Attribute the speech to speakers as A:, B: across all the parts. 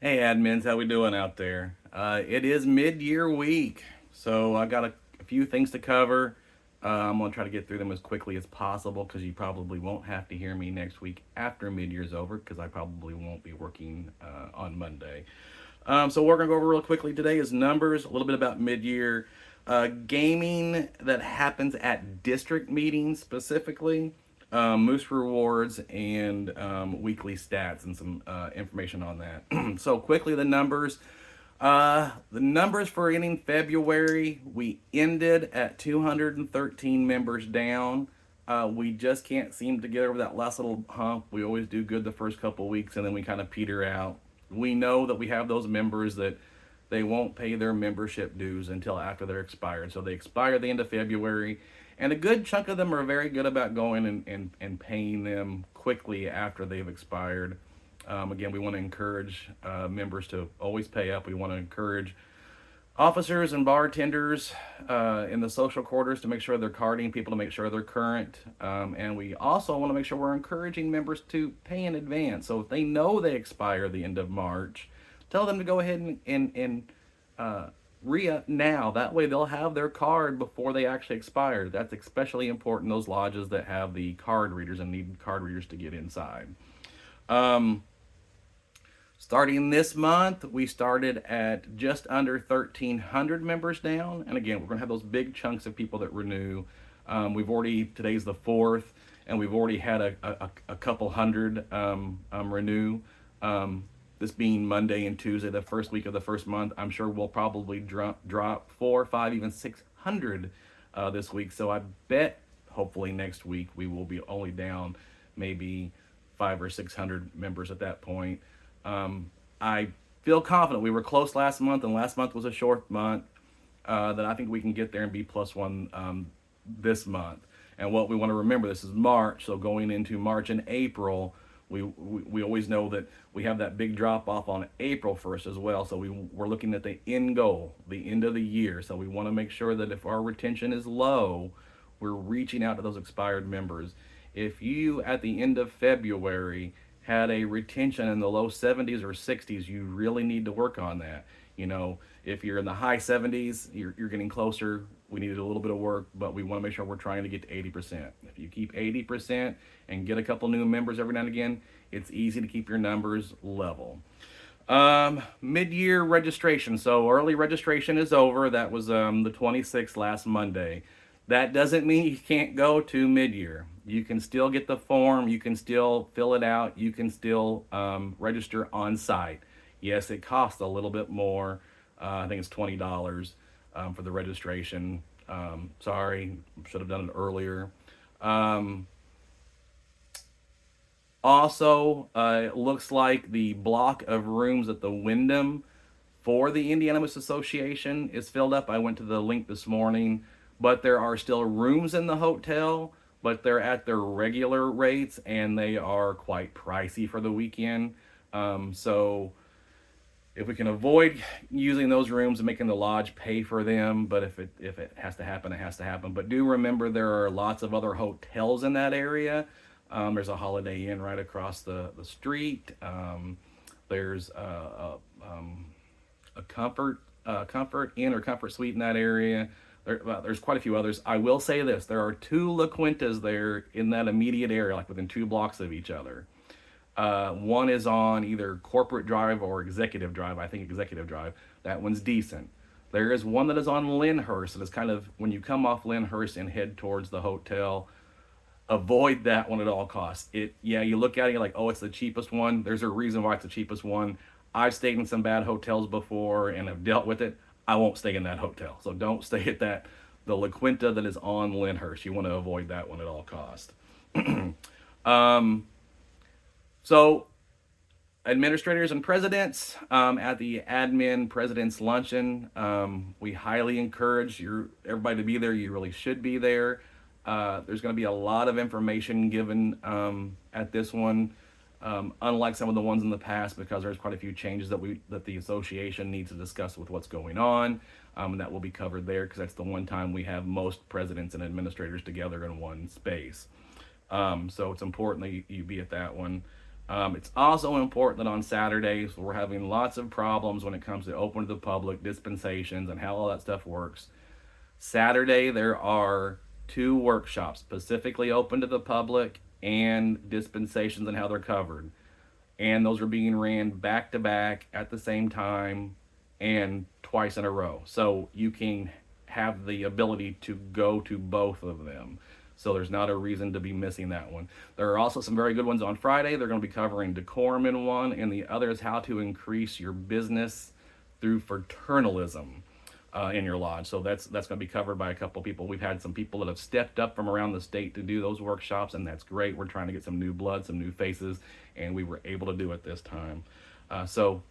A: Hey admins, how we doing out there? It is mid-year week, so I got a few things to cover. I'm gonna try to get through them as quickly as possible because you probably won't have to hear me next week after mid-year's over because I probably won't be working on Monday. So we're gonna go over real quickly today is numbers, a little bit about mid-year gaming that happens at district meetings specifically, Moose rewards, and weekly stats and some information on that. So quickly, the numbers for ending February, we ended at 213 members down. We just can't seem to get over that last little hump. We always do good the first couple of weeks and then we kind of peter out. We know that we have those members that they won't pay their membership dues until after they're expired. So they expire at the end of February. And a good chunk of them are very good about going and paying them quickly after they've expired. Again, we want to encourage members to always pay up. We want to encourage officers and bartenders in the social quarters to make sure they're carding people to make sure they're current. And we also want to make sure we're encouraging members to pay in advance. So if they know they expire the end of March, tell them to go ahead and re-up now. That way they'll have their card before they actually expire. That's especially important in those lodges that have the card readers and need card readers to get inside. Um, Starting this month, we started at just under 1,300 members down. And again, we're going to have those big chunks of people that renew. Today's the 4th, and we've already had a couple hundred renew. This being Monday and Tuesday, the first week of the first month, I'm sure we'll probably drop 4, 5, even 600 this week. So I bet hopefully next week we will be only down maybe 5 or 600 members at that point. I feel confident. We were close last month, and last month was a short month. That I think we can get there and be +1 this month. And what we want to remember, this is March, so going into March and April, we always know that we have that big drop off on April 1st as well. So we're looking at the end goal, the end of the year. So we want to make sure that if our retention is low, we're reaching out to those expired members. If you at the end of February had a retention in the low 70s or 60s, you really need to work on that. If you're in the high 70s, you're getting closer. We need a little bit of work, but we want to make sure we're trying to get to 80%. If you keep 80% and get a couple new members every now and again, it's easy to keep your numbers level. Mid-year registration. So early registration is over. That was the 26th last Monday. That doesn't mean you can't go to mid-year. You can still get the form. You can still fill it out. You can still register on site. Yes, it costs a little bit more. I think it's $20 for the registration. Sorry, should have done it earlier. Um, it looks like the block of rooms at the Wyndham for the Indiana Moose Association is filled up. I went to the link this morning, but there are still rooms in the hotel, but they're at their regular rates and they are quite pricey for the weekend. So if we can avoid using those rooms and making the lodge pay for them, but if it has to happen, it has to happen. But do remember there are lots of other hotels in that area. There's a Holiday Inn right across the street. There's a comfort inn or comfort suite in that area. There's quite a few others. I will say this: there are two La Quintas there in that immediate area, like within 2 blocks of each other. One is on either Corporate Drive or Executive Drive. I think Executive Drive. That one's decent. There is one that is on Lyndhurst. That is kind of when you come off Lyndhurst and head towards the hotel. Avoid that one at all costs. Yeah, you look at it, you're like, oh, it's the cheapest one. There's a reason why it's the cheapest one. I've stayed in some bad hotels before and have dealt with it. I won't stay in that hotel. So don't stay at the La Quinta that is on Lyndhurst. You want to avoid that one at all costs. um, so administrators and presidents at the admin president's luncheon, we highly encourage everybody to be there. You really should be there. There's going to be a lot of information given at this one, unlike some of the ones in the past, because there's quite a few changes that the association needs to discuss with what's going on, and that will be covered there because that's the one time we have most presidents and administrators together in one space. So it's important that you be at that one. It's also important that on Saturdays we're having lots of problems when it comes to open to the public dispensations and how all that stuff works. Saturday there are two workshops specifically open to the public and dispensations and how they're covered. And those are being ran back to back at the same time and twice in a row. So you can have the ability to go to both of them. So there's not a reason to be missing that one. There are also some very good ones on Friday. They're going to be covering decorum in one, and the other is how to increase your business through fraternalism in your lodge. So that's going to be covered by a couple people. We've had some people that have stepped up from around the state to do those workshops, and that's great. We're trying to get some new blood, some new faces, and we were able to do it this time. So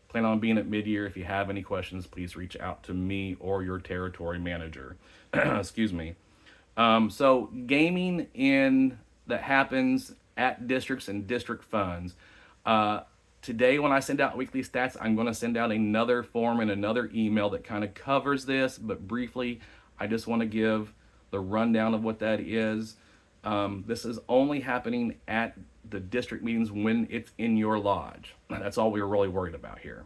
A: plan on being at mid-year. If you have any questions, please reach out to me or your territory manager. Excuse me. So gaming in that happens at districts and district funds. Today, when I send out weekly stats, I'm going to send out another form and another email that kind of covers this. But briefly, I just want to give the rundown of what that is. This is only happening at the district meetings when it's in your lodge. That's all we were really worried about here.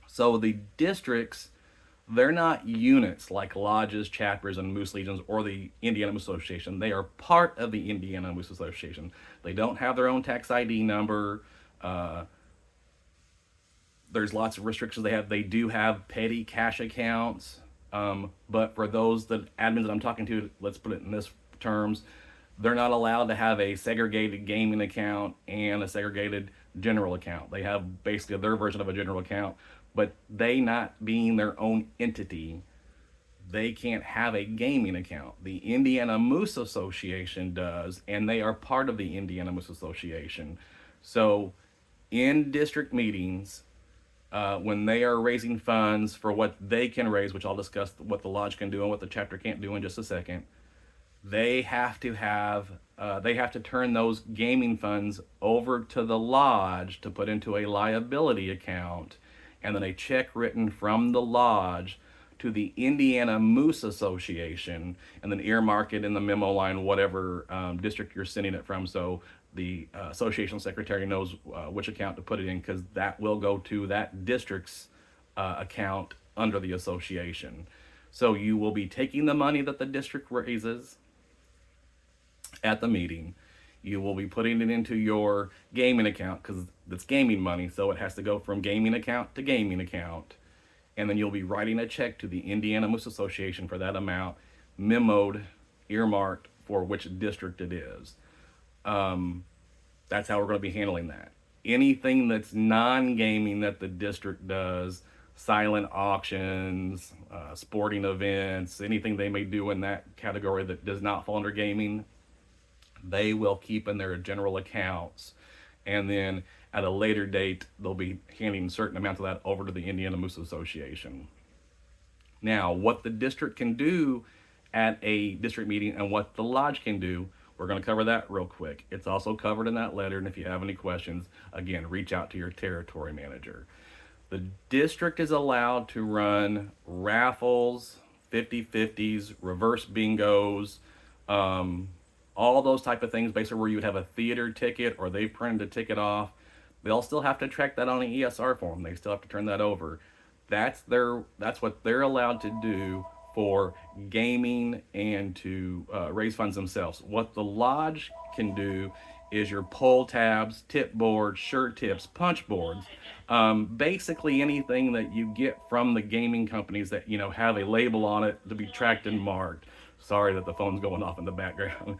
A: So the districts, they're not units like lodges, chapters, and Moose Legions or the Indiana Moose Association. They are part of the Indiana Moose Association. They don't have their own tax ID number. There's lots of restrictions they have. They do have petty cash accounts. But for those admins that I'm talking to, let's put it in this terms, they're not allowed to have a segregated gaming account and a segregated general account. They have basically their version of a general account, but they not being their own entity, they can't have a gaming account. The Indiana Moose Association does, and they are part of the Indiana Moose Association. So in district meetings, when they are raising funds for what they can raise, which I'll discuss what the lodge can do and what the chapter can't do in just a second, they have to turn those gaming funds over to the lodge to put into a liability account, and then a check written from the lodge to the Indiana Moose Association, and then earmark it in the memo line, whatever district you're sending it from, so the association secretary knows which account to put it in, because that will go to that district's account under the association. So you will be taking the money that the district raises at the meeting. You will be putting it into your gaming account, because it's gaming money, so it has to go from gaming account to gaming account. And then you'll be writing a check to the Indiana Moose Association for that amount, memoed, earmarked for which district it is. That's how we're going to be handling that. Anything that's non-gaming that the district does, silent auctions, sporting events, anything they may do in that category that does not fall under gaming, they will keep in their general accounts. And then at a later date, they'll be handing certain amounts of that over to the Indiana Moose Association. Now, what the district can do at a district meeting and what the lodge can do, we're going to cover that real quick. It's also covered in that letter, and if you have any questions, again, reach out to your territory manager. The district is allowed to run raffles, 50-50s, reverse bingos, all those type of things, basically where you would have a theater ticket or they printed a ticket off. They'll still have to track that on an ESR form. They still have to turn that over. That's what they're allowed to do for gaming and to raise funds themselves. What the lodge can do is your pull tabs, tip boards, shirt tips, punch boards, basically anything that you get from the gaming companies that have a label on it to be tracked and marked. Sorry that the phone's going off in the background.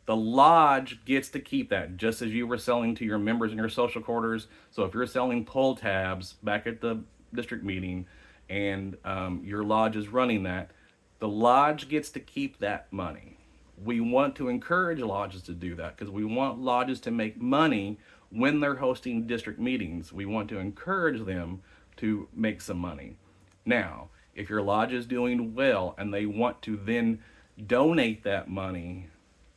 A: The lodge gets to keep that, just as you were selling to your members in your social quarters. So if you're selling pull tabs back at the district meeting and your lodge is running that, the lodge gets to keep that money. We want to encourage lodges to do that because we want lodges to make money when they're hosting district meetings. We want to encourage them to make some money. Now, if your lodge is doing well and they want to then donate that money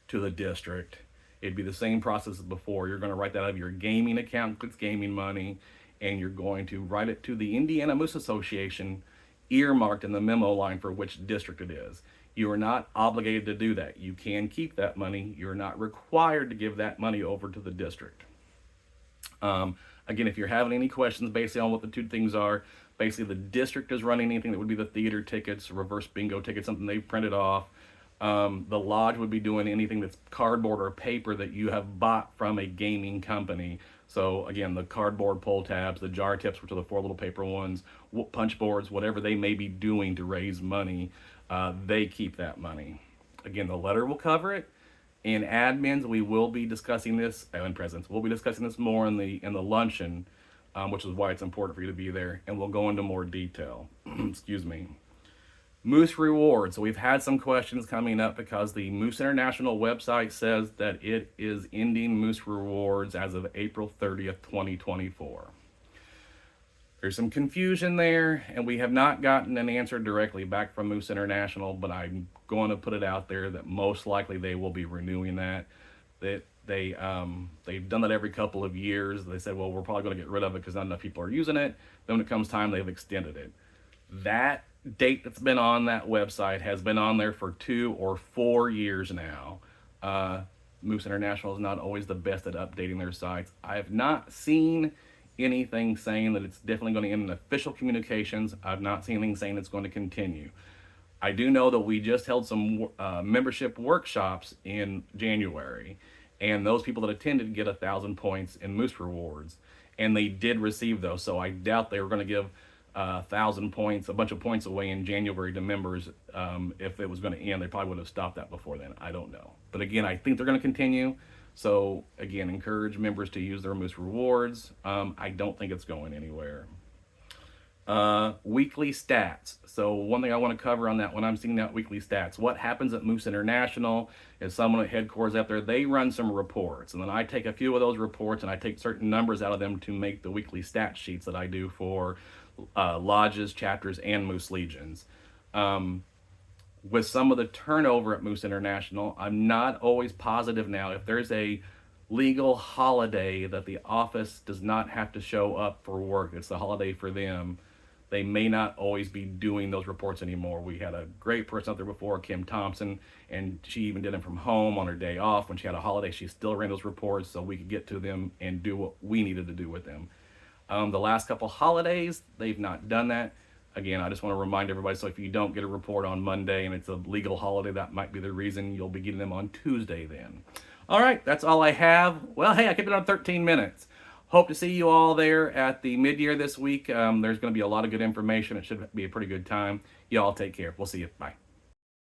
A: to the district, it'd be the same process as before. You're going to write that out of your gaming account, it's gaming money, and you're going to write it to the Indiana Moose Association, earmarked in the memo line for which district it is. You are not obligated to do that. You can keep that money. You're not required to give that money over to the district. Again, if you're having any questions based on what the two things are, basically the district is running anything that would be the theater tickets, reverse bingo tickets, something they printed off. The lodge would be doing anything that's cardboard or paper that you have bought from a gaming company. So again, the cardboard pull tabs, the jar tips, which are the 4 little paper ones, punch boards, whatever they may be doing to raise money, they keep that money. Again, the letter will cover it. In admins, we will be discussing this, in presence, we'll be discussing this more in the luncheon, which is why it's important for you to be there, and we'll go into more detail. Excuse me. Moose Rewards. So we've had some questions coming up because the Moose International website says that it is ending Moose Rewards as of April 30th, 2024. There's some confusion there, and we have not gotten an answer directly back from Moose International, but I'm going to put it out there that most likely they will be renewing that. They've done that every couple of years. They said, well, we're probably going to get rid of it because not enough people are using it. Then when it comes time, they've extended it. That date that's been on that website has been on there for 2 or 4 years now. Moose International is not always the best at updating their sites. I have not seen anything saying that it's definitely going to end in official communications. I've not seen anything saying it's going to continue. I do know that we just held some membership workshops in January, and those people that attended get 1,000 points in Moose Rewards, and they did receive those. So I doubt they were going to give 1,000 points, a bunch of points away in January to members. If it was going to end, they probably would have stopped that before then. I don't know. But again, I think they're going to continue. So again, encourage members to use their Moose Rewards. I don't think it's going anywhere. Weekly stats. So one thing I want to cover on that when I'm seeing that weekly stats, what happens at Moose International is someone at headquarters out there, they run some reports, and then I take a few of those reports and I take certain numbers out of them to make the weekly stat sheets that I do for lodges, chapters, and Moose Legions. With some of the turnover at Moose International, I'm not always positive now. If there's a legal holiday that the office does not have to show up for work, it's the holiday for them, they may not always be doing those reports anymore. We had a great person out there before, Kim Thompson, and she even did them from home on her day off. When she had a holiday, she still ran those reports so we could get to them and do what we needed to do with them. The last couple holidays, they've not done that. Again, I just want to remind everybody, so if you don't get a report on Monday and it's a legal holiday, that might be the reason. You'll be getting them on Tuesday then. All right, that's all I have. Well, hey, I kept it on 13 minutes. Hope to see you all there at the mid-year this week. There's going to be a lot of good information. It should be a pretty good time. You all take care. We'll see you. Bye.